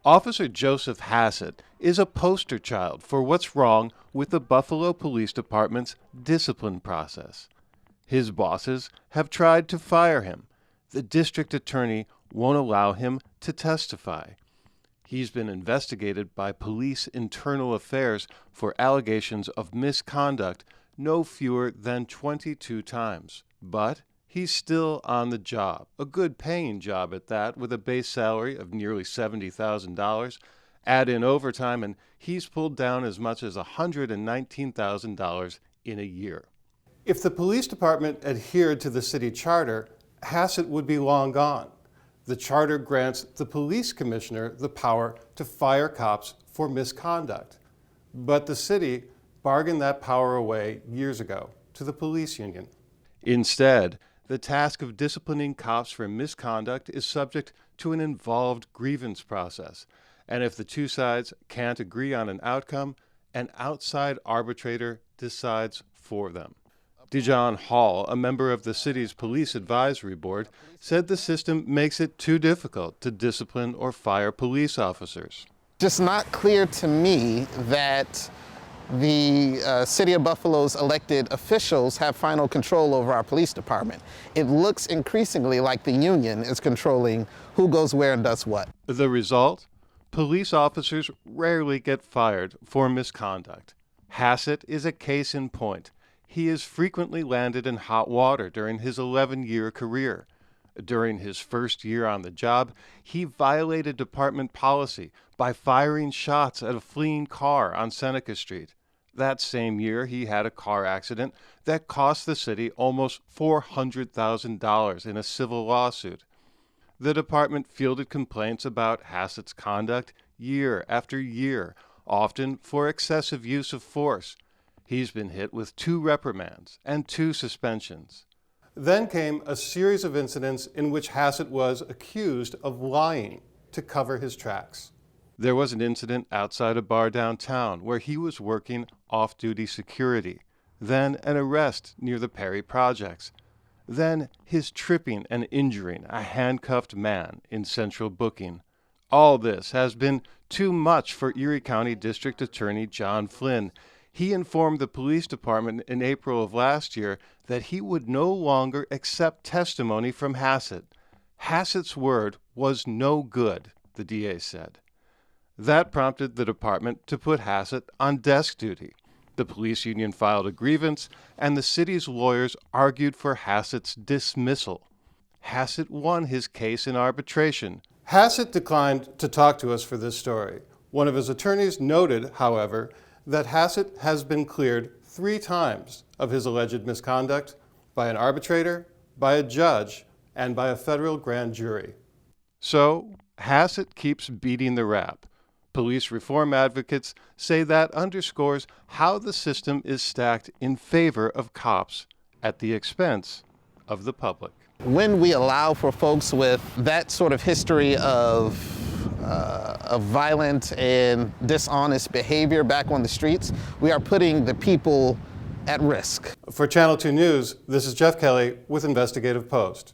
Officer Joseph Hassett is a poster child for what's wrong with the Buffalo Police Department's discipline process. His bosses have tried to fire him. The district attorney won't allow him to testify. He's been investigated by Police Internal Affairs for allegations of misconduct no fewer than 22 times. But he's still on the job, a good paying job at that, with a base salary of nearly $70,000. Add in overtime, and he's pulled down as much as $119,000 in a year. If the police department adhered to the city charter, Hassett would be long gone. The charter grants the police commissioner the power to fire cops for misconduct. But the city bargained that power away years ago to the police union. Instead, the task of disciplining cops for misconduct is subject to an involved grievance process. And if the two sides can't agree on an outcome, an outside arbitrator decides for them. Dijon Hall, a member of the city's police advisory board, said the system makes it too difficult to discipline or fire police officers. Just not clear to me that the City of Buffalo's elected officials have final control over our police department. It looks increasingly like the union is controlling who goes where and does what. The result? Police officers rarely get fired for misconduct. Hassett is a case in point. He has frequently landed in hot water during his 11-year career. During his first year on the job, he violated department policy by firing shots at a fleeing car on Seneca Street. That same year, he had a car accident that cost the city almost $400,000 in a civil lawsuit. The department fielded complaints about Hassett's conduct year after year, often for excessive use of force. He's been hit with 2 reprimands and 2 suspensions. Then came a series of incidents in which Hassett was accused of lying to cover his tracks. There was an incident outside a bar downtown where he was working off-duty security. Then an arrest near the Perry Projects. Then his tripping and injuring a handcuffed man in central booking. All this has been too much for Erie County District Attorney John Flynn. He informed the police department in April of last year that he would no longer accept testimony from Hassett. Hassett's word was no good, the DA said. That prompted the department to put Hassett on desk duty. The police union filed a grievance, and the city's lawyers argued for Hassett's dismissal. Hassett won his case in arbitration. Hassett declined to talk to us for this story. One of his attorneys noted, however, that Hassett has been cleared 3 times of his alleged misconduct by an arbitrator, by a judge, and by a federal grand jury. So, Hassett keeps beating the rap. Police reform advocates say that underscores how the system is stacked in favor of cops at the expense of the public. When we allow for folks with that sort of history of violent and dishonest behavior back on the streets, we are putting the people at risk. For Channel 2 News, this is Geoff Kelly with Investigative Post.